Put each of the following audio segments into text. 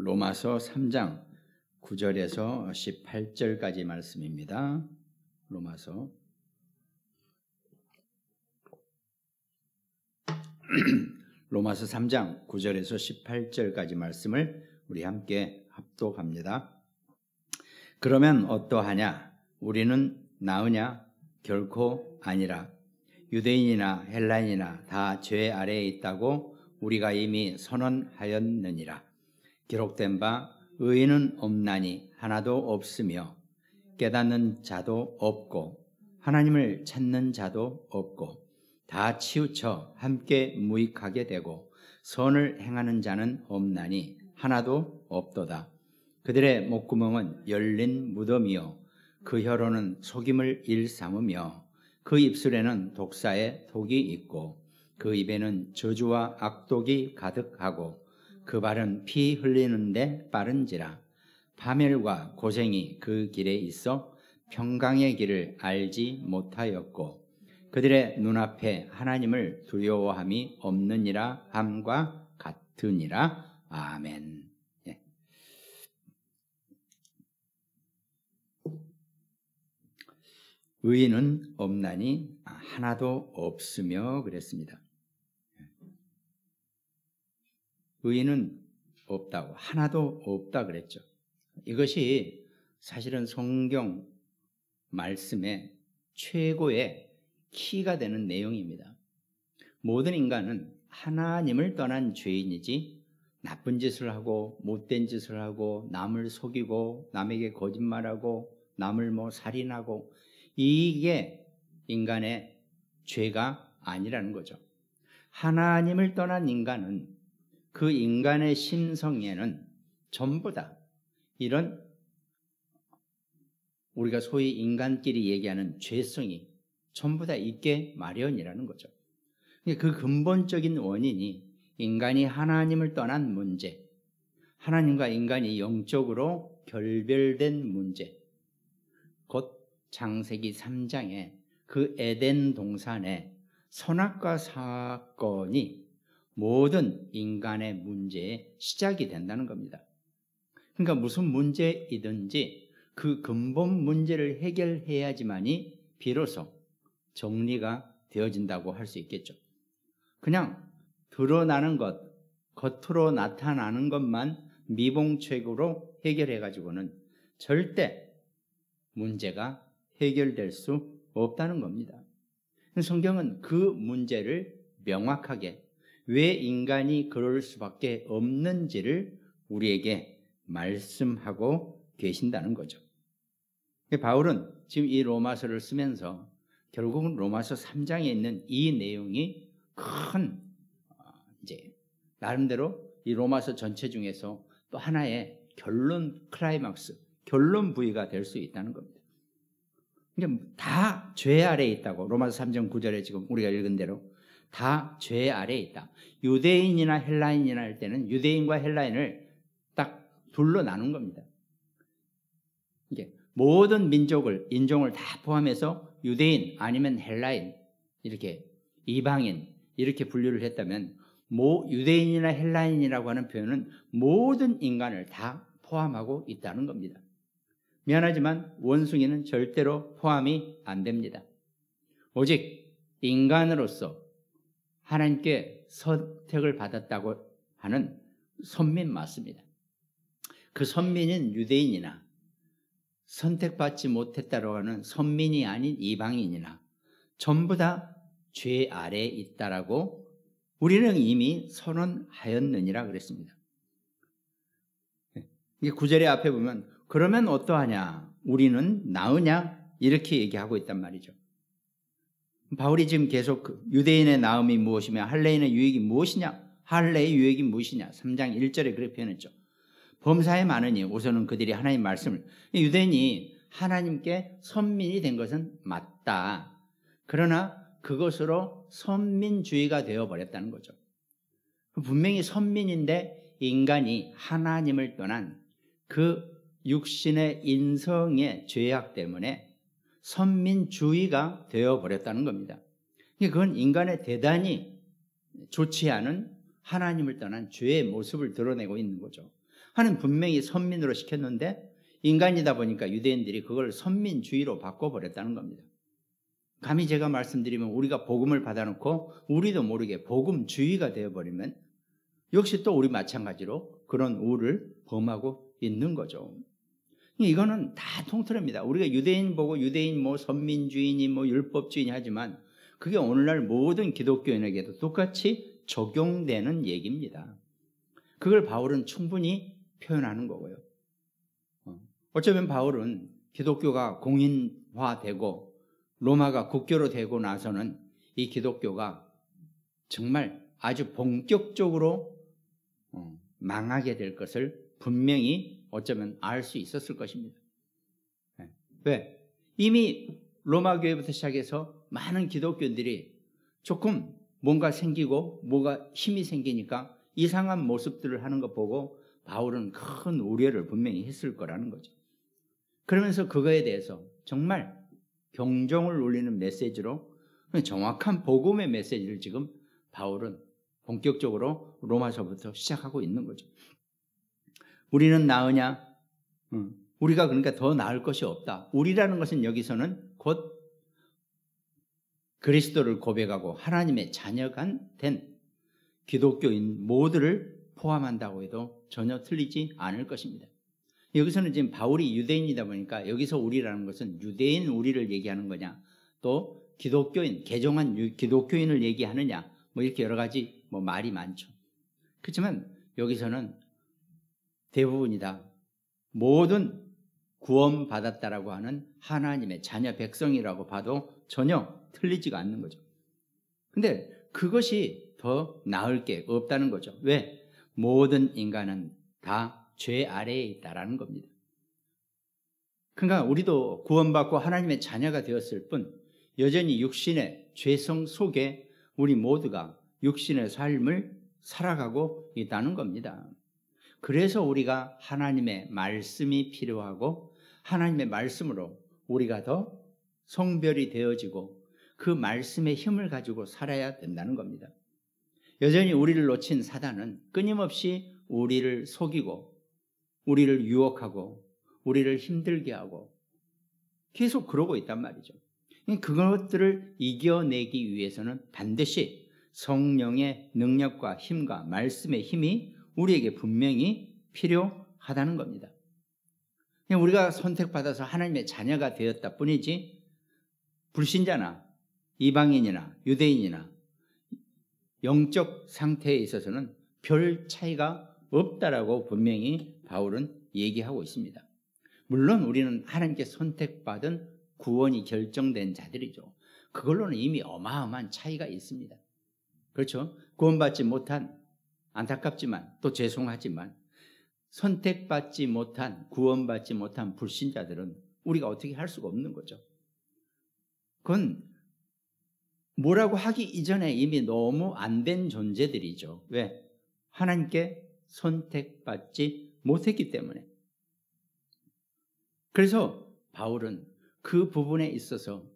로마서 3장 9절에서 18절까지 말씀입니다. 로마서 3장 9절에서 18절까지 말씀을 우리 함께 합독합니다. 그러면 어떠하냐? 우리는 나으냐? 결코 아니라. 유대인이나 헬라인이나 다 죄 아래에 있다고 우리가 이미 선언하였느니라. 기록된 바 의인은 없나니 하나도 없으며 깨닫는 자도 없고 하나님을 찾는 자도 없고 다 치우쳐 함께 무익하게 되고 선을 행하는 자는 없나니 하나도 없도다. 그들의 목구멍은 열린 무덤이요 그 혀로는 속임을 일삼으며 그 입술에는 독사의 독이 있고 그 입에는 저주와 악독이 가득하고 그 발은 피 흘리는데 빠른지라. 파멸과 고생이 그 길에 있어 평강의 길을 알지 못하였고 그들의 눈앞에 하나님을 두려워함이 없느니라 함과 같으니라. 아멘. 예. 의인은 없나니 하나도 없으며 그랬습니다. 의인은 없다고, 하나도 없다 그랬죠. 이것이 사실은 성경 말씀의 최고의 키가 되는 내용입니다. 모든 인간은 하나님을 떠난 죄인이지 나쁜 짓을 하고 못된 짓을 하고 남을 속이고 남에게 거짓말하고 남을 살인하고 이게 인간의 죄가 아니라는 거죠. 하나님을 떠난 인간은 그 인간의 심성에는 전부 다 이런 우리가 소위 인간끼리 얘기하는 죄성이 전부 다 있게 마련이라는 거죠. 그 근본적인 원인이 인간이 하나님을 떠난 문제, 하나님과 인간이 영적으로 결별된 문제, 곧 창세기 3장에 그 에덴 동산의 선악과 사건이 모든 인간의 문제의 시작이 된다는 겁니다. 그러니까 무슨 문제이든지 그 근본 문제를 해결해야지만이 비로소 정리가 되어진다고 할 수 있겠죠. 그냥 드러나는 것, 겉으로 나타나는 것만 미봉책으로 해결해가지고는 절대 문제가 해결될 수 없다는 겁니다. 성경은 그 문제를 명확하게 왜 인간이 그럴 수밖에 없는지를 우리에게 말씀하고 계신다는 거죠. 바울은 지금 이 로마서를 쓰면서 결국은 로마서 3장에 있는 이 내용이 큰 이제 나름대로 이 로마서 전체 중에서 또 하나의 결론 클라이막스, 결론 부위가 될 수 있다는 겁니다. 그러니까 다 죄 아래에 있다고 로마서 3장 9절에 지금 우리가 읽은 대로 다 죄 아래에 있다. 유대인이나 헬라인이나 할 때는 유대인과 헬라인을 딱 둘로 나눈 겁니다. 이게 모든 민족을, 인종을 다 포함해서 유대인 아니면 헬라인, 이렇게 이방인 이렇게 분류를 했다면 유대인이나 헬라인이라고 하는 표현은 모든 인간을 다 포함하고 있다는 겁니다. 미안하지만 원숭이는 절대로 포함이 안 됩니다. 오직 인간으로서 하나님께 선택을 받았다고 하는 선민 맞습니다. 그 선민인 유대인이나 선택받지 못했다고 하는 선민이 아닌 이방인이나 전부 다 죄 아래에 있다라고 우리는 이미 선언하였느니라 그랬습니다. 이게 9절의 앞에 보면 그러면 어떠하냐? 우리는 나으냐? 이렇게 얘기하고 있단 말이죠. 바울이 지금 계속 유대인의 나음이 무엇이며 할례인의 유익이 무엇이냐? 할례의 유익이 무엇이냐? 3장 1절에 그렇게 표현했죠. 범사에 많으니 우선은 그들이 하나님 말씀을, 유대인이 하나님께 선민이 된 것은 맞다. 그러나 그것으로 선민주의가 되어버렸다는 거죠. 분명히 선민인데 인간이 하나님을 떠난 그 육신의 인성의 죄악 때문에 선민주의가 되어버렸다는 겁니다. 그건 인간의 대단히 좋지 않은 하나님을 떠난 죄의 모습을 드러내고 있는 거죠. 하나님 분명히 선민으로 시켰는데 인간이다 보니까 유대인들이 그걸 선민주의로 바꿔버렸다는 겁니다. 감히 제가 말씀드리면 우리가 복음을 받아놓고 우리도 모르게 복음주의가 되어버리면 역시 또 우리 마찬가지로 그런 우를 범하고 있는 거죠. 이거는 다 통틀입니다. 우리가 유대인 보고 유대인 뭐 선민주의니 뭐 율법주의니 하지만 그게 오늘날 모든 기독교인에게도 똑같이 적용되는 얘기입니다. 그걸 바울은 충분히 표현하는 거고요. 어쩌면 바울은 기독교가 공인화되고 로마가 국교로 되고 나서는 이 기독교가 정말 아주 본격적으로 망하게 될 것을 분명히 어쩌면 알 수 있었을 것입니다. 왜? 이미 로마 교회부터 시작해서 많은 기독교인들이 조금 뭔가 생기고 뭐가 힘이 생기니까 이상한 모습들을 하는 거 보고 바울은 큰 우려를 분명히 했을 거라는 거죠. 그러면서 그거에 대해서 정말 경종을 울리는 메시지로 정확한 복음의 메시지를 지금 바울은 본격적으로 로마서부터 시작하고 있는 거죠. 우리는 나으냐? 우리가 그러니까 더 나을 것이 없다. 우리라는 것은 여기서는 곧 그리스도를 고백하고 하나님의 자녀가 된 기독교인 모두를 포함한다고 해도 전혀 틀리지 않을 것입니다. 여기서는 지금 바울이 유대인이다 보니까 여기서 우리라는 것은 유대인 우리를 얘기하는 거냐, 또 기독교인, 개종한 기독교인을 얘기하느냐, 뭐 이렇게 여러 가지 뭐 말이 많죠. 그렇지만 여기서는 대부분이다. 모든 구원받았다라고 하는 하나님의 자녀 백성이라고 봐도 전혀 틀리지가 않는 거죠. 근데 그것이 더 나을 게 없다는 거죠. 왜? 모든 인간은 다 죄 아래에 있다라는 겁니다. 그러니까 우리도 구원받고 하나님의 자녀가 되었을 뿐 여전히 육신의 죄성 속에 우리 모두가 육신의 삶을 살아가고 있다는 겁니다. 그래서 우리가 하나님의 말씀이 필요하고 하나님의 말씀으로 우리가 더 성별이 되어지고 그 말씀의 힘을 가지고 살아야 된다는 겁니다. 여전히 우리를 놓친 사단은 끊임없이 우리를 속이고 우리를 유혹하고 우리를 힘들게 하고 계속 그러고 있단 말이죠. 그것들을 이겨내기 위해서는 반드시 성령의 능력과 힘과 말씀의 힘이 우리에게 분명히 필요하다는 겁니다. 우리가 선택받아서 하나님의 자녀가 되었다 뿐이지 불신자나 이방인이나 유대인이나 영적 상태에 있어서는 별 차이가 없다라고 분명히 바울은 얘기하고 있습니다. 물론 우리는 하나님께 선택받은 구원이 결정된 자들이죠. 그걸로는 이미 어마어마한 차이가 있습니다. 그렇죠? 구원받지 못한, 안타깝지만 또 죄송하지만 선택받지 못한, 구원받지 못한 불신자들은 우리가 어떻게 할 수가 없는 거죠. 그건 뭐라고 하기 이전에 이미 너무 안 된 존재들이죠. 왜? 하나님께 선택받지 못했기 때문에. 그래서 바울은 그 부분에 있어서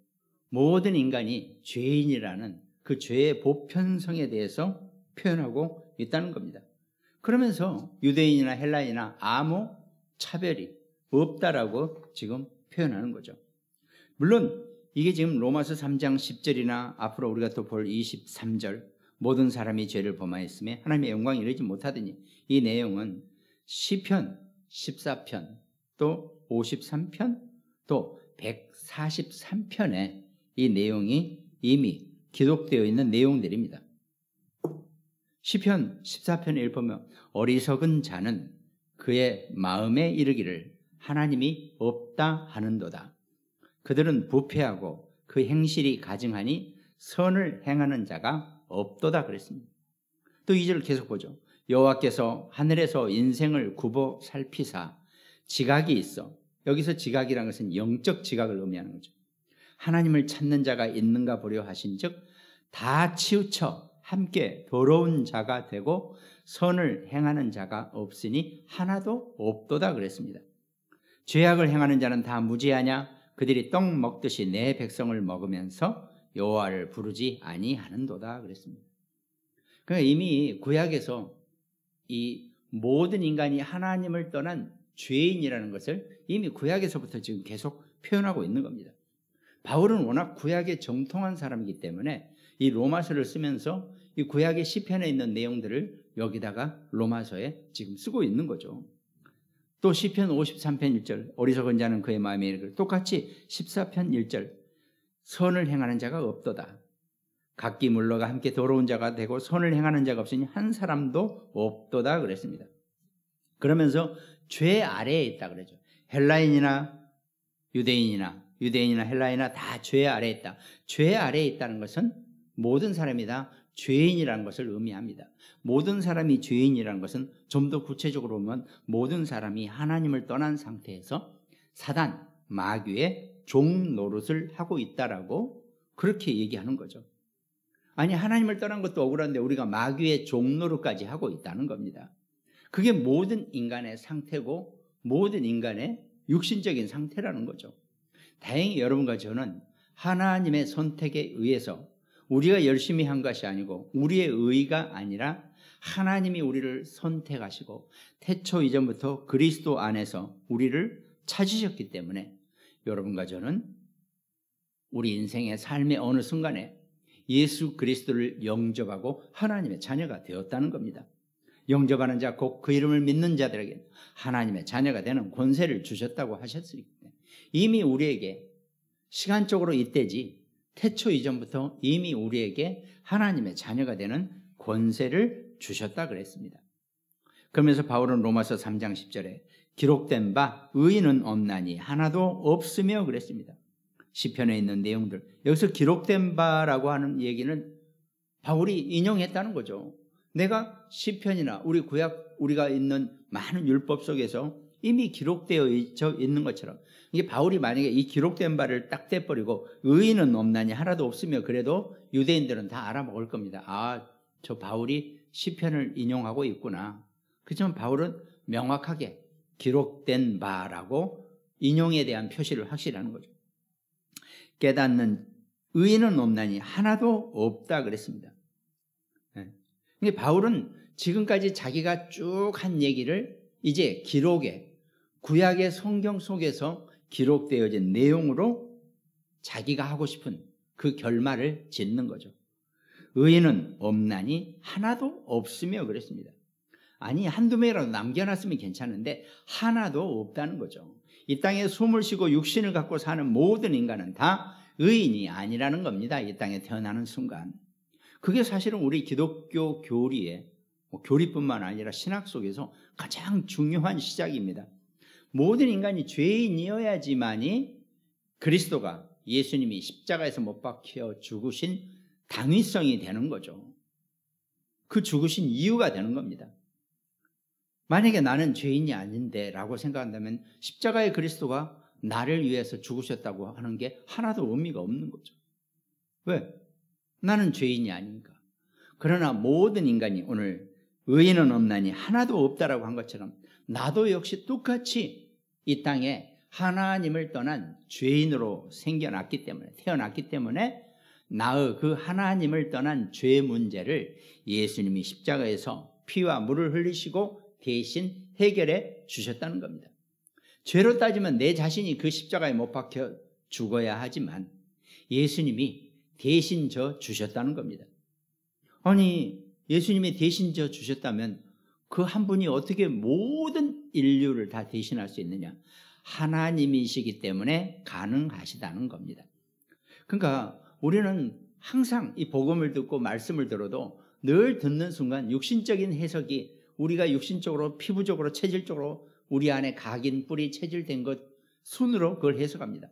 모든 인간이 죄인이라는 그 죄의 보편성에 대해서 표현하고 있다는 겁니다. 그러면서 유대인이나 헬라인이나 아무 차별이 없다라고 지금 표현하는 거죠. 물론 이게 지금 로마서 3장 10절이나 앞으로 우리가 또 볼 23절 모든 사람이 죄를 범하였으며 하나님의 영광에 이르지 못하더니 이 내용은 시편 14편 또 53편 또 143편에 이 내용이 이미 기록되어 있는 내용들입니다. 시편 14편에 보면 어리석은 자는 그의 마음에 이르기를 하나님이 없다 하는도다. 그들은 부패하고 그 행실이 가증하니 선을 행하는 자가 없도다 그랬습니다. 또 2절 계속 보죠. 여호와께서 하늘에서 인생을 굽어 살피사 지각이 있어. 여기서 지각이라는 것은 영적 지각을 의미하는 거죠. 하나님을 찾는 자가 있는가 보려 하신즉 다 치우쳐 함께 더러운 자가 되고 선을 행하는 자가 없으니 하나도 없도다 그랬습니다. 죄악을 행하는 자는 다 무지하냐? 그들이 떡 먹듯이 내 백성을 먹으면서 여호와를 부르지 아니하는도다 그랬습니다. 그러니까 이미 구약에서 이 모든 인간이 하나님을 떠난 죄인이라는 것을 이미 구약에서부터 지금 계속 표현하고 있는 겁니다. 바울은 워낙 구약에 정통한 사람이기 때문에 이 로마서를 쓰면서 이 구약의 시편에 있는 내용들을 여기다가 로마서에 지금 쓰고 있는 거죠. 또 시편 53편 1절 어리석은 자는 그의 마음에 이르기를, 똑같이 14편 1절 선을 행하는 자가 없도다. 각기 물러가 함께 더러운 자가 되고 선을 행하는 자가 없으니 한 사람도 없도다 그랬습니다. 그러면서 죄 아래에 있다 그러죠. 헬라인이나 유대인이나 헬라인이나 다 죄 아래에 있다. 죄 아래에 있다는 것은 모든 사람이 다 죄인이라는 것을 의미합니다. 모든 사람이 죄인이라는 것은 좀 더 구체적으로 보면 모든 사람이 하나님을 떠난 상태에서 사단, 마귀의 종 노릇을 하고 있다라고 그렇게 얘기하는 거죠. 아니, 하나님을 떠난 것도 억울한데 우리가 마귀의 종 노릇까지 하고 있다는 겁니다. 그게 모든 인간의 상태고 모든 인간의 육신적인 상태라는 거죠. 다행히 여러분과 저는 하나님의 선택에 의해서 우리가 열심히 한 것이 아니고 우리의 의가 아니라 하나님이 우리를 선택하시고 태초 이전부터 그리스도 안에서 우리를 찾으셨기 때문에 여러분과 저는 우리 인생의 삶의 어느 순간에 예수 그리스도를 영접하고 하나님의 자녀가 되었다는 겁니다. 영접하는 자 곧 그 이름을 믿는 자들에게 하나님의 자녀가 되는 권세를 주셨다고 하셨으니 이미 우리에게 시간적으로 이때지 태초 이전부터 이미 우리에게 하나님의 자녀가 되는 권세를 주셨다 그랬습니다. 그러면서 바울은 로마서 3장 10절에 기록된 바 의인은 없나니 하나도 없으며 그랬습니다. 시편에 있는 내용들, 여기서 기록된 바라고 하는 얘기는 바울이 인용했다는 거죠. 내가 시편이나 우리 구약, 우리가 있는 많은 율법 속에서 이미 기록되어 있는 것처럼, 이게 바울이 만약에 이 기록된 바를 딱 떼버리고 의인은 없나니 하나도 없으며 그래도 유대인들은 다 알아먹을 겁니다. 아, 저 바울이 시편을 인용하고 있구나. 그렇지만 바울은 명확하게 기록된 바라고 인용에 대한 표시를 확실히 하는 거죠. 깨닫는 의인은 없나니 하나도 없다 그랬습니다. 근데 바울은 지금까지 자기가 쭉 한 얘기를 이제 기록에 구약의 성경 속에서 기록되어진 내용으로 자기가 하고 싶은 그 결말을 짓는 거죠. 의인은 없나니 하나도 없으며 그랬습니다. 아니, 한두 명이라도 남겨놨으면 괜찮은데 하나도 없다는 거죠. 이 땅에 숨을 쉬고 육신을 갖고 사는 모든 인간은 다 의인이 아니라는 겁니다. 이 땅에 태어나는 순간. 그게 사실은 우리 기독교 교리에, 교리뿐만 아니라 신학 속에서 가장 중요한 시작입니다. 모든 인간이 죄인이어야지만이 그리스도가, 예수님이 십자가에서 못 박혀 죽으신 당위성이 되는 거죠. 그 죽으신 이유가 되는 겁니다. 만약에 나는 죄인이 아닌데 라고 생각한다면 십자가의 그리스도가 나를 위해서 죽으셨다고 하는 게 하나도 의미가 없는 거죠. 왜? 나는 죄인이 아니니까. 그러나 모든 인간이 오늘 의인은 없나니 하나도 없다라고 한 것처럼 나도 역시 똑같이 이 땅에 하나님을 떠난 죄인으로 태어났기 때문에 나의 그 하나님을 떠난 죄 문제를 예수님이 십자가에서 피와 물을 흘리시고 대신 해결해 주셨다는 겁니다. 죄로 따지면 내 자신이 그 십자가에 못 박혀 죽어야 하지만 예수님이 대신 져 주셨다는 겁니다. 아니, 예수님이 대신 져 주셨다면 그 한 분이 어떻게 모든 인류를 다 대신할 수 있느냐? 하나님이시기 때문에 가능하시다는 겁니다. 그러니까 우리는 항상 이 복음을 듣고 말씀을 들어도 늘 듣는 순간 육신적인 해석이 우리가 육신적으로, 피부적으로, 체질적으로 우리 안에 각인, 뿌리, 체질된 것 순으로 그걸 해석합니다.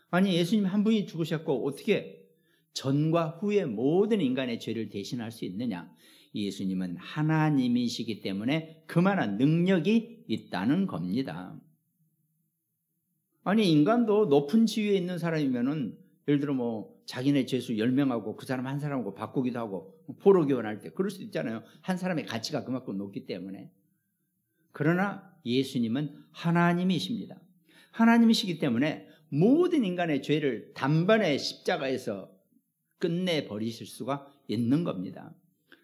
아니, 예수님 한 분이 죽으셨고 어떻게 전과 후의 모든 인간의 죄를 대신할 수 있느냐? 예수님은 하나님이시기 때문에 그만한 능력이 있다는 겁니다. 아니, 인간도 높은 지위에 있는 사람이면은 예를 들어 자기네 죄수 10명하고 그 사람 한 사람하고 바꾸기도 하고 포로 교환할 때 그럴 수도 있잖아요. 한 사람의 가치가 그만큼 높기 때문에. 그러나 예수님은 하나님이십니다. 하나님이시기 때문에 모든 인간의 죄를 단번에 십자가에서 끝내버리실 수가 있는 겁니다.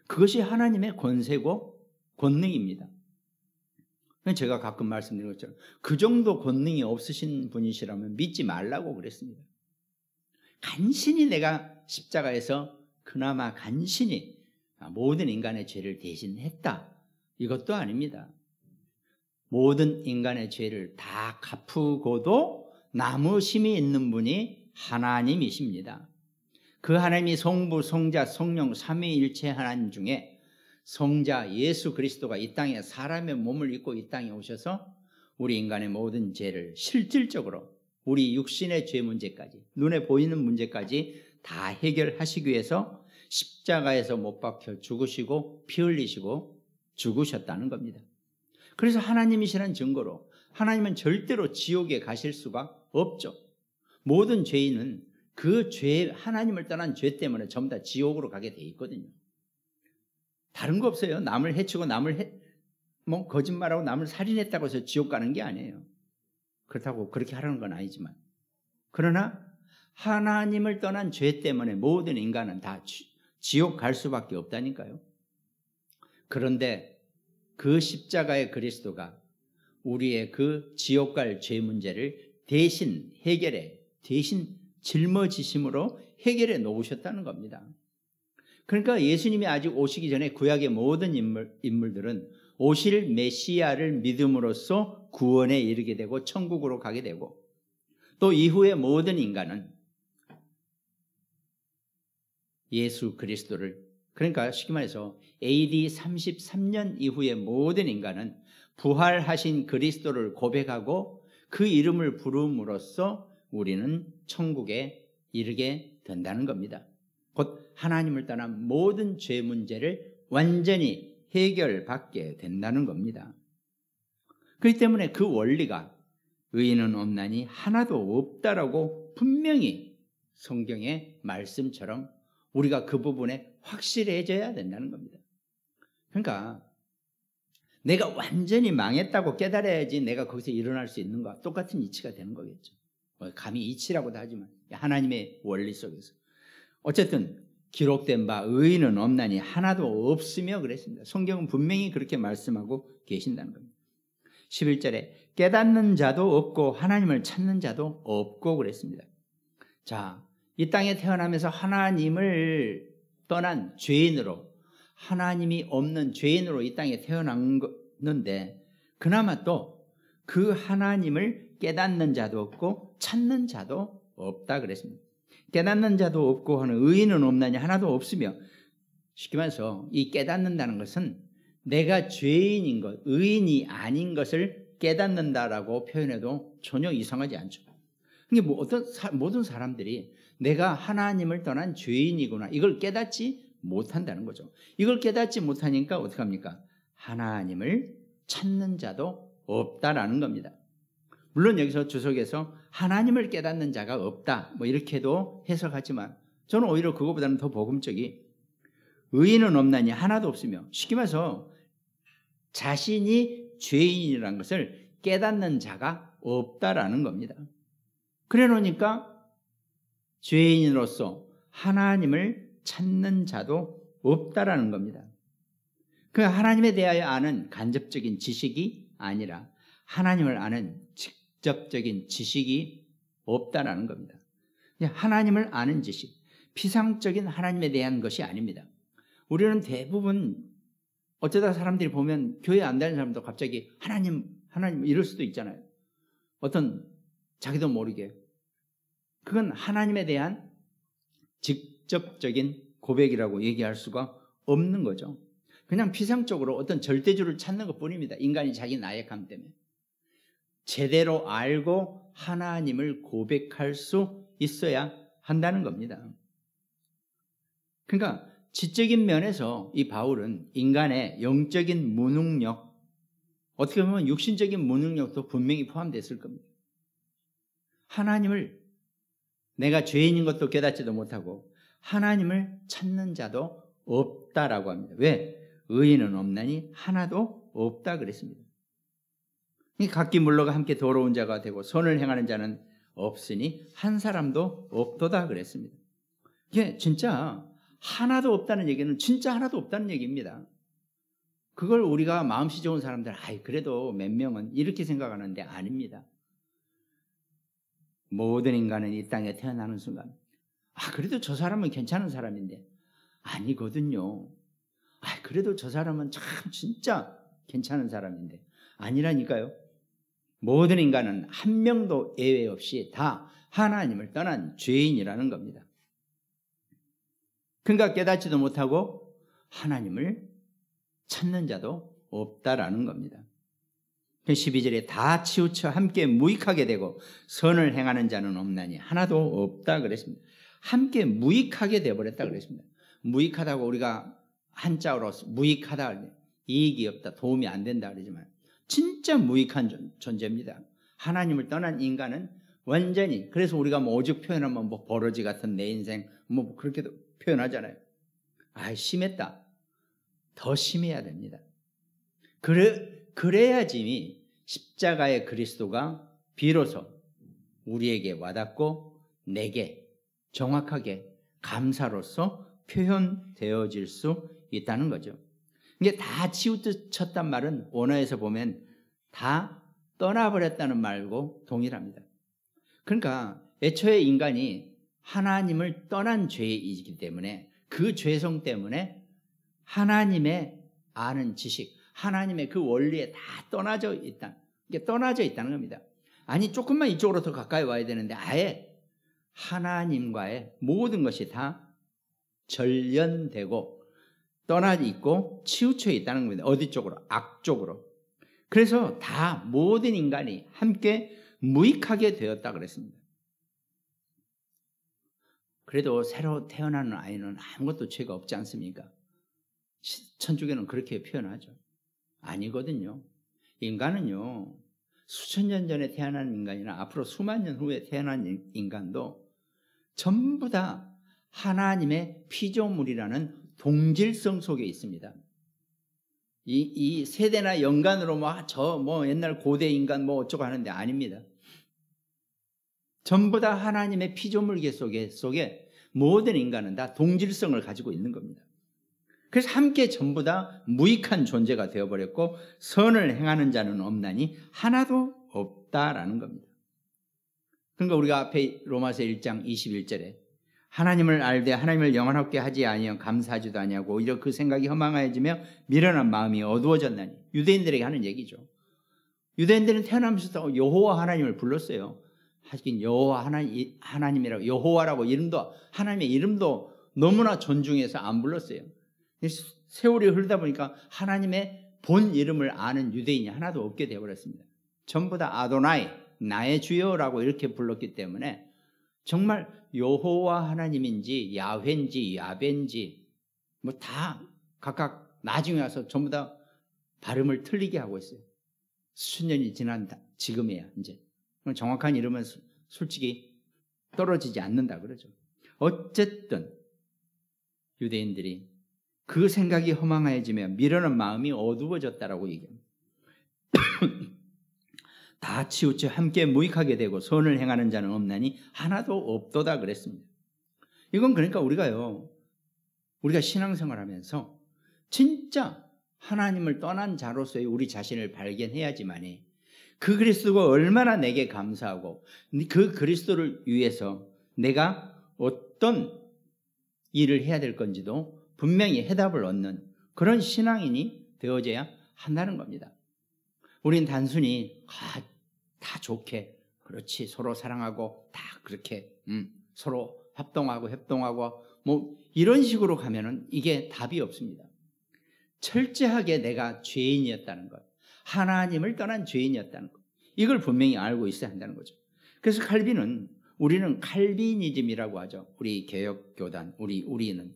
그것이 하나님의 권세고 권능입니다. 제가 가끔 말씀드린 것처럼 그 정도 권능이 없으신 분이시라면 믿지 말라고 그랬습니다. 간신히 내가 십자가에서 그나마 간신히 모든 인간의 죄를 대신했다, 이것도 아닙니다. 모든 인간의 죄를 다 갚으고도 남으심이 있는 분이 하나님이십니다. 그 하나님이 성부, 성자, 성령 삼위일체 하나님 중에 성자 예수 그리스도가 이 땅에 사람의 몸을 입고 이 땅에 오셔서 우리 인간의 모든 죄를 실질적으로 우리 육신의 죄 문제까지, 눈에 보이는 문제까지 다 해결하시기 위해서 십자가에서 못 박혀 죽으시고 피 흘리시고 죽으셨다는 겁니다. 그래서 하나님이시라는 증거로 하나님은 절대로 지옥에 가실 수가 없죠. 모든 죄인은 그 죄, 하나님을 떠난 죄 때문에 전부 다 지옥으로 가게 돼 있거든요. 다른 거 없어요. 남을 해치고 거짓말하고 남을 살인했다고 해서 지옥 가는 게 아니에요. 그렇다고 그렇게 하라는 건 아니지만, 그러나 하나님을 떠난 죄 때문에 모든 인간은 다 지옥 갈 수밖에 없다니까요. 그런데 그 십자가의 그리스도가 우리의 그 지옥 갈 죄 문제를 대신 짊어지심으로 해결해 놓으셨다는 겁니다. 그러니까 예수님이 아직 오시기 전에 구약의 모든 인물들은 오실 메시아를 믿음으로써 구원에 이르게 되고 천국으로 가게 되고, 또 이후의 모든 인간은 예수 그리스도를, 그러니까 쉽게 말해서 AD 33년 이후의 모든 인간은 부활하신 그리스도를 고백하고 그 이름을 부름으로써 우리는 천국에 이르게 된다는 겁니다. 곧 하나님을 떠난 모든 죄 문제를 완전히 해결받게 된다는 겁니다. 그렇기 때문에 그 원리가 의인은 없나니 하나도 없다라고 분명히 성경의 말씀처럼 우리가 그 부분에 확실해져야 된다는 겁니다. 그러니까 내가 완전히 망했다고 깨달아야지 내가 거기서 일어날 수 있는 거와 똑같은 이치가 되는 거겠죠. 감히 이치라고도 하지만 하나님의 원리 속에서 어쨌든 기록된 바 의인은 없나니 하나도 없으며 그랬습니다. 성경은 분명히 그렇게 말씀하고 계신다는 겁니다. 11절에 깨닫는 자도 없고 하나님을 찾는 자도 없고 그랬습니다. 자, 이 땅에 태어나면서 하나님을 떠난 죄인으로, 하나님이 없는 죄인으로 이 땅에 태어났는데 그나마 또 그 하나님을 깨닫는 자도 없고 찾는 자도 없다 그랬습니다. 깨닫는 자도 없고 하는 의인은 없나니 하나도 없으며, 쉽게 말해서 이 깨닫는다는 것은 내가 죄인인 것, 의인이 아닌 것을 깨닫는다라고 표현해도 전혀 이상하지 않죠. 이게 모든 사람들이 내가 하나님을 떠난 죄인이구나, 이걸 깨닫지 못한다는 거죠. 이걸 깨닫지 못하니까 어떻게 합니까? 하나님을 찾는 자도 없다라는 겁니다. 물론 여기서 주석에서 하나님을 깨닫는 자가 없다 이렇게도 해석하지만 저는 오히려 그거보다는 더 복음적이 의인은 없나니 하나도 없으며, 쉽게 말해서 자신이 죄인이라는 것을 깨닫는 자가 없다라는 겁니다. 그래 놓으니까 죄인으로서 하나님을 찾는 자도 없다라는 겁니다. 그 하나님에 대하여 아는 간접적인 지식이 아니라 하나님을 아는 직접적인 지식이 없다라는 겁니다. 하나님을 아는 지식, 피상적인 하나님에 대한 것이 아닙니다. 우리는 대부분 어쩌다 사람들이 보면 교회 안 다니는 사람도 갑자기 하나님 이럴 수도 있잖아요. 어떤 자기도 모르게. 그건 하나님에 대한 직접적인 고백이라고 얘기할 수가 없는 거죠. 그냥 피상적으로 어떤 절대주를 찾는 것뿐입니다. 인간이 자기 나약함 때문에. 제대로 알고 하나님을 고백할 수 있어야 한다는 겁니다. 그러니까 지적인 면에서 이 바울은 인간의 영적인 무능력, 어떻게 보면 육신적인 무능력도 분명히 포함됐을 겁니다. 하나님을, 내가 죄인인 것도 깨닫지도 못하고 하나님을 찾는 자도 없다라고 합니다. 왜? 의인은 없나니 하나도 없다 그랬습니다. 각기 물러가 함께 더러운 자가 되고 선을 행하는 자는 없으니 한 사람도 없도다 그랬습니다. 이게 진짜 하나도 없다는 얘기는 진짜 하나도 없다는 얘기입니다. 그걸 우리가 마음씨 좋은 사람들, 그래도 몇 명은 이렇게 생각하는데 아닙니다. 모든 인간은 이 땅에 태어나는 순간, 그래도 저 사람은 괜찮은 사람인데, 아니거든요. 그래도 저 사람은 참 진짜 괜찮은 사람인데, 아니라니까요. 모든 인간은 한 명도 예외 없이 다 하나님을 떠난 죄인이라는 겁니다. 그러니까 깨닫지도 못하고 하나님을 찾는 자도 없다라는 겁니다. 12절에 다 치우쳐 함께 무익하게 되고 선을 행하는 자는 없나니 하나도 없다 그랬습니다. 함께 무익하게 되어버렸다 그랬습니다. 무익하다고 우리가 한자어로 무익하다, 이익이 없다, 도움이 안 된다 그러지만 진짜 무익한 존재입니다. 하나님을 떠난 인간은 완전히, 그래서 우리가 오죽 표현하면 버러지 같은 내 인생 그렇게도 표현하잖아요. 심했다. 더 심해야 됩니다. 그래야지 십자가의 그리스도가 비로소 우리에게 와닿고 내게 정확하게 감사로서 표현되어질 수 있다는 거죠. 이게 다 치우쳤단 말은 원어에서 보면 다 떠나버렸다는 말고 동일합니다. 그러니까 애초에 인간이 하나님을 떠난 죄이기 때문에 그 죄성 때문에 하나님의 아는 지식, 하나님의 그 원리에 다 떠나져 있다. 이게 떠나져 있다는 겁니다. 조금만 이쪽으로 더 가까이 와야 되는데 아예 하나님과의 모든 것이 다 절연되고 떠나져 있고 치우쳐 있다는 겁니다. 어디 쪽으로? 악 쪽으로. 그래서 다 모든 인간이 함께 무익하게 되었다 그랬습니다. 그래도 새로 태어나는 아이는 아무것도 죄가 없지 않습니까? 천주교는 그렇게 표현하죠. 아니거든요. 인간은요, 수천 년 전에 태어난 인간이나 앞으로 수만 년 후에 태어난 인간도 전부 다 하나님의 피조물이라는 동질성 속에 있습니다. 이 세대나 연간으로 옛날 고대 인간 어쩌고 하는데 아닙니다. 전부 다 하나님의 피조물계 속에 모든 인간은 다 동질성을 가지고 있는 겁니다. 그래서 함께 전부 다 무익한 존재가 되어버렸고 선을 행하는 자는 없나니 하나도 없다라는 겁니다. 그러니까 우리가 앞에 로마서 1장 21절에 하나님을 알되 하나님을 영원하게 하지 아니하여 감사하지도 아니하고 오히려 그 생각이 허망해지며 미련한 마음이 어두워졌나니, 유대인들에게 하는 얘기죠. 유대인들은 태어나면서 여호와 하나님을 불렀어요. 하긴 여호와 하나님이라고, 여호와라고 하나님의 이름도 너무나 존중해서 안 불렀어요. 세월이 흐르다 보니까 하나님의 본 이름을 아는 유대인이 하나도 없게 되어버렸습니다. 전부 다 아도나이, 나의 주여라고 이렇게 불렀기 때문에 정말 여호와 하나님인지 야훼인지 야벤지 다 각각 나중에 와서 전부 다 발음을 틀리게 하고 있어요. 수천 년이 지난 지금이야 이제. 정확한 이름은 솔직히 떨어지지 않는다 그러죠. 어쨌든 유대인들이 그 생각이 허망해지며 미련한 마음이 어두워졌다라고 얘기합니다. 다 치우쳐 함께 무익하게 되고 선을 행하는 자는 없나니 하나도 없도다 그랬습니다. 이건 그러니까 우리가 신앙생활하면서 진짜 하나님을 떠난 자로서의 우리 자신을 발견해야지만이 그 그리스도가 얼마나 내게 감사하고 그 그리스도를 위해서 내가 어떤 일을 해야 될 건지도 분명히 해답을 얻는 그런 신앙인이 되어져야 한다는 겁니다. 우린 단순히 다 좋게, 그렇지, 서로 사랑하고 다 그렇게 서로 협동하고 이런 식으로 가면은 이게 답이 없습니다. 철저하게 내가 죄인이었다는 것, 하나님을 떠난 죄인이었다는 것, 이걸 분명히 알고 있어야 한다는 거죠. 그래서 우리는 칼빈이즘이라고 하죠. 우리 개혁교단, 우리는.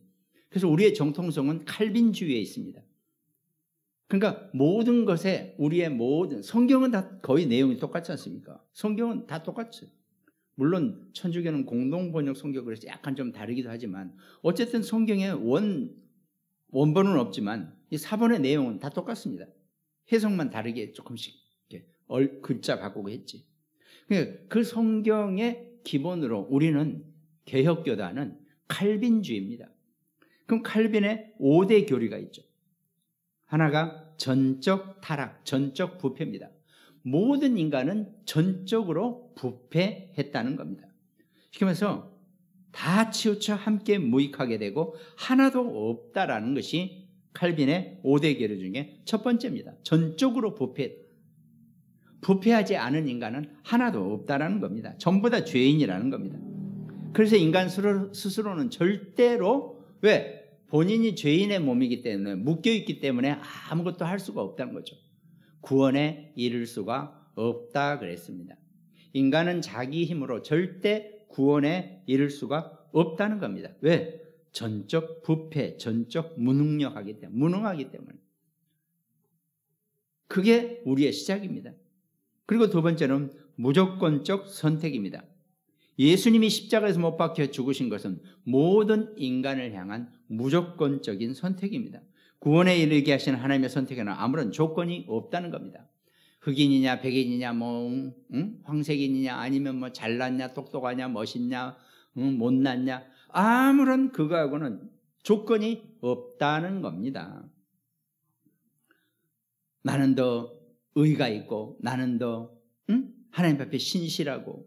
그래서 우리의 정통성은 칼빈주의에 있습니다. 그러니까 모든 것에 우리의 성경은 다 거의 내용이 똑같지 않습니까? 성경은 다 똑같죠. 물론 천주교는 공동번역 성경 그래서 약간 좀 다르기도 하지만 어쨌든 성경의 원본은 없지만 이 사본의 내용은 다 똑같습니다. 해석만 다르게 조금씩 글자 바꾸고 했지. 그러니까 그 성경의 기본으로 우리는 개혁교단은 칼빈주의입니다. 그럼 칼빈의 5대 교리가 있죠. 하나가 전적 타락, 전적 부패입니다. 모든 인간은 전적으로 부패했다는 겁니다. 쉽게 말해서 다 치우쳐 함께 무익하게 되고 하나도 없다라는 것이 칼빈의 5대 계류 중에 첫 번째입니다. 전적으로 부패하지 않은 인간은 하나도 없다라는 겁니다. 전부 다 죄인이라는 겁니다. 그래서 인간 스스로는 절대로 왜? 본인이 죄인의 몸이기 때문에 묶여있기 때문에 아무것도 할 수가 없다는 거죠. 구원에 이를 수가 없다 그랬습니다. 인간은 자기 힘으로 절대 구원에 이를 수가 없다는 겁니다. 왜? 전적 부패, 전적 무능하기 때문에. 그게 우리의 시작입니다. 그리고 두 번째는 무조건적 선택입니다. 예수님이 십자가에서 못 박혀 죽으신 것은 모든 인간을 향한 무조건적인 선택입니다. 구원에 이르게 하시는 하나님의 선택에는 아무런 조건이 없다는 겁니다. 흑인이냐 백인이냐 황색인이냐 아니면 잘났냐 똑똑하냐 멋있냐 못났냐 아무런 그거하고는 조건이 없다는 겁니다. 나는 더 의가 있고 나는 더 하나님 앞에 신실하고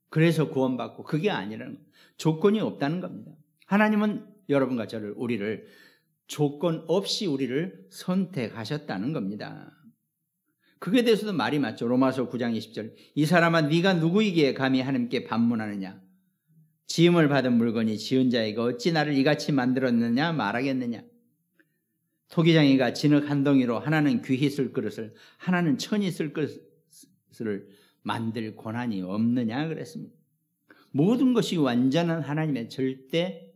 그래서 구원받고 그게 아니라는 겁니다. 조건이 없다는 겁니다. 하나님은 여러분과 저를 우리를 조건 없이 우리를 선택하셨다는 겁니다. 그게 대해서도 말이 맞죠. 로마서 9장 20절 이 사람아 네가 누구이기에 감히 하나님께 반문하느냐 지음을 받은 물건이 지은 자에게 어찌 나를 이같이 만들었느냐 말하겠느냐 토기장이가 진흙 한 덩이로 하나는 귀히 쓸 그릇을 하나는 천히 쓸 그릇을 만들 권한이 없느냐 그랬습니다. 모든 것이 완전한 하나님의 절대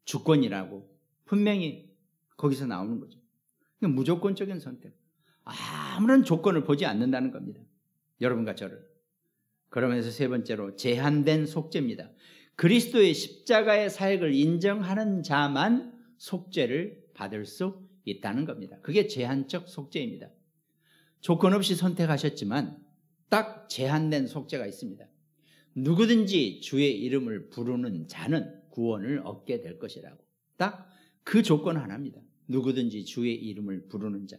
주권이라고 분명히 거기서 나오는 거죠. 무조건적인 선택. 아무런 조건을 보지 않는다는 겁니다. 여러분과 저를. 그러면서 세 번째로 제한된 속죄입니다. 그리스도의 십자가의 사역을 인정하는 자만 속죄를 받을 수 있다는 겁니다. 그게 제한적 속죄입니다. 조건 없이 선택하셨지만 딱 제한된 속죄가 있습니다. 누구든지 주의 이름을 부르는 자는 구원을 얻게 될 것이라고. 딱 그 조건 하나입니다. 누구든지 주의 이름을 부르는 자.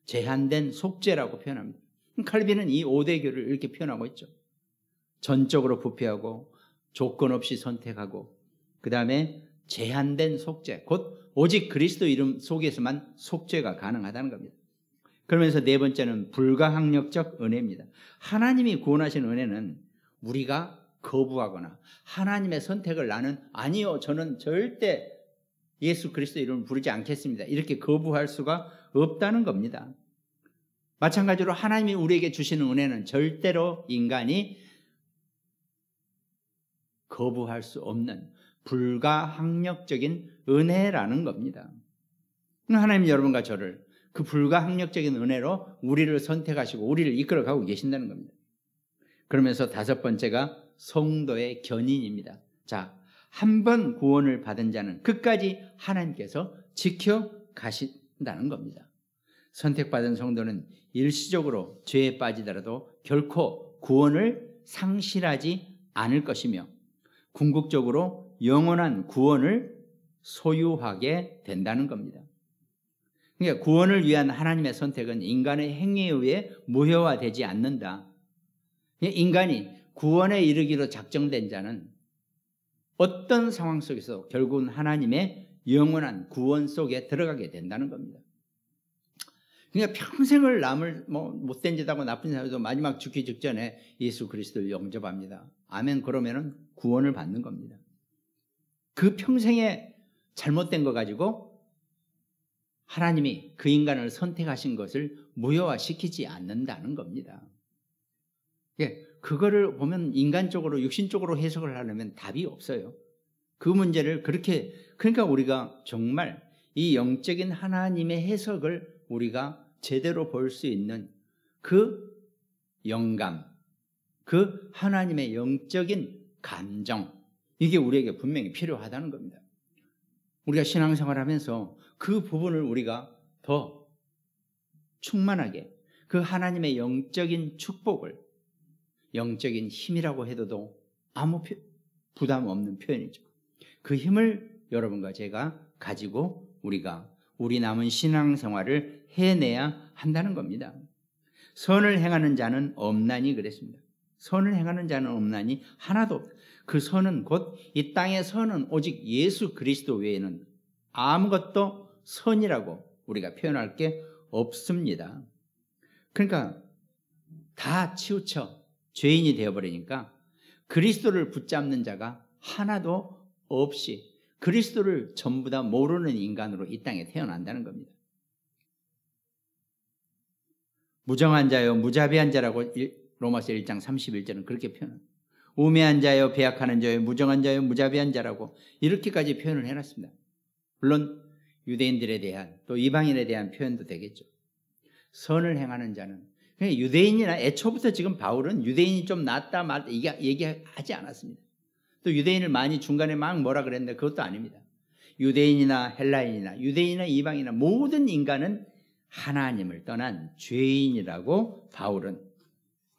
제한된 속죄라고 표현합니다. 칼빈은 이 5대 교를 이렇게 표현하고 있죠. 전적으로 부패하고 조건 없이 선택하고 그 다음에 제한된 속죄. 곧 오직 그리스도 이름 속에서만 속죄가 가능하다는 겁니다. 그러면서 네 번째는 불가항력적 은혜입니다. 하나님이 구원하신 은혜는 우리가 거부하거나 하나님의 선택을 나는 아니요 저는 절대 예수 그리스도 이름을 부르지 않겠습니다. 이렇게 거부할 수가 없다는 겁니다. 마찬가지로 하나님이 우리에게 주시는 은혜는 절대로 인간이 거부할 수 없는 불가항력적인 은혜라는 겁니다. 하나님 여러분과 저를 그 불가항력적인 은혜로 우리를 선택하시고 우리를 이끌어가고 계신다는 겁니다. 그러면서 다섯 번째가 성도의 견인입니다. 자, 한 번 구원을 받은 자는 끝까지 하나님께서 지켜가신다는 겁니다. 선택받은 성도는 일시적으로 죄에 빠지더라도 결코 구원을 상실하지 않을 것이며 궁극적으로 영원한 구원을 소유하게 된다는 겁니다. 그러니까 구원을 위한 하나님의 선택은 인간의 행위에 의해 무효화되지 않는다. 인간이 구원에 이르기로 작정된 자는 어떤 상황 속에서 결국은 하나님의 영원한 구원 속에 들어가게 된다는 겁니다. 그러니까 평생을 남을 못된 짓하고 나쁜 짓하고 마지막 죽기 직전에 예수 그리스도를 영접합니다. 아멘. 그러면은 구원을 받는 겁니다. 그 평생에 잘못된 거 가지고 하나님이 그 인간을 선택하신 것을 무효화시키지 않는다는 겁니다. 그거를 보면 인간적으로 육신적으로 해석을 하려면 답이 없어요. 그 문제를 그러니까 우리가 정말 이 영적인 하나님의 해석을 우리가 제대로 볼 수 있는 그 영감, 그 하나님의 영적인 감정, 이게 우리에게 분명히 필요하다는 겁니다. 우리가 신앙생활 하면서 그 부분을 우리가 더 충만하게 그 하나님의 영적인 축복을 영적인 힘이라고 해도 아무 부담 없는 표현이죠. 그 힘을 여러분과 제가 가지고 우리가 우리 남은 신앙생활을 해내야 한다는 겁니다. 선을 행하는 자는 없나니 그랬습니다. 선을 행하는 자는 없나니 하나도 없다. 그 선은 곧 이 땅의 선은 오직 예수 그리스도 외에는 아무것도 선이라고 우리가 표현할 게 없습니다. 그러니까 다 치우쳐 죄인이 되어버리니까 그리스도를 붙잡는 자가 하나도 없이 그리스도를 전부 다 모르는 인간으로 이 땅에 태어난다는 겁니다. 무정한 자요 무자비한 자라고 로마서 1장 31절은 그렇게 표현합니다. 우매한 자요 배약하는 자요 무정한 자요 무자비한 자라고 이렇게까지 표현을 해놨습니다. 물론 유대인들에 대한 또 이방인에 대한 표현도 되겠죠. 선을 행하는 자는 유대인이나 애초부터 지금 바울은 유대인이 좀 낫다 말다 얘기하지 않았습니다. 또 유대인을 많이 중간에 막 뭐라 그랬는데 그것도 아닙니다. 유대인이나 헬라인이나 유대인이나 이방인이나 모든 인간은 하나님을 떠난 죄인이라고 바울은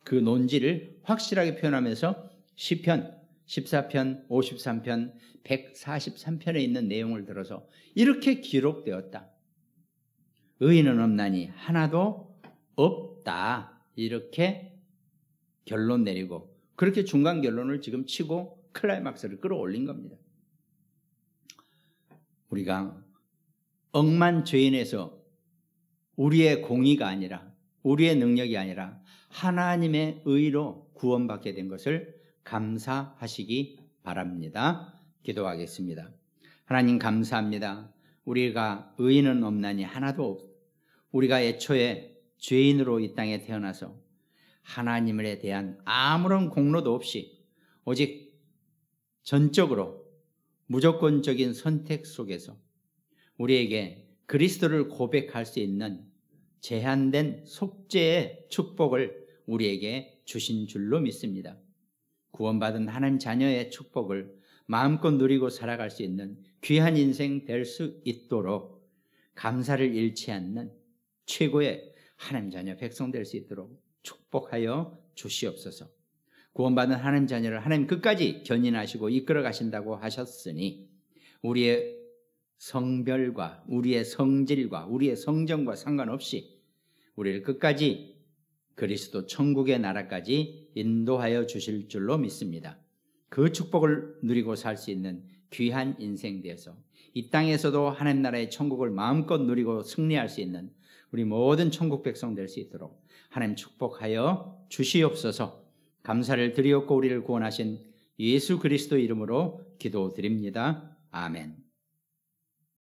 그 논지를 확실하게 표현하면서 시편 14편, 53편, 143편에 있는 내용을 들어서 이렇게 기록되었다. 의인은 없나니 하나도 없다. 이렇게 결론 내리고 그렇게 중간 결론을 지금 치고 클라이막스를 끌어올린 겁니다. 우리가 억만 죄인에서 우리의 공의가 아니라 우리의 능력이 아니라 하나님의 의로 구원받게 된 것을 감사하시기 바랍니다. 기도하겠습니다. 하나님 감사합니다. 우리가 의인은 없나니 하나도 없. 우리가 애초에 죄인으로 이 땅에 태어나서 하나님에 대한 아무런 공로도 없이 오직 전적으로 무조건적인 선택 속에서 우리에게 그리스도를 고백할 수 있는 제한된 속죄의 축복을 우리에게 주신 줄로 믿습니다. 구원받은 하나님 자녀의 축복을 마음껏 누리고 살아갈 수 있는 귀한 인생 될 수 있도록 감사를 잃지 않는 최고의 하나님 자녀 백성 될 수 있도록 축복하여 주시옵소서. 구원받은 하나님 자녀를 하나님 끝까지 견인하시고 이끌어 가신다고 하셨으니 우리의 성별과 우리의 성질과 우리의 성정과 상관없이 우리를 끝까지 그리스도 천국의 나라까지 인도하여 주실 줄로 믿습니다. 그 축복을 누리고 살 수 있는 귀한 인생 되어서 이 땅에서도 하나님 나라의 천국을 마음껏 누리고 승리할 수 있는 우리 모든 천국 백성 될 수 있도록 하나님 축복하여 주시옵소서. 감사를 드리옵고 우리를 구원하신 예수 그리스도 이름으로 기도드립니다. 아멘.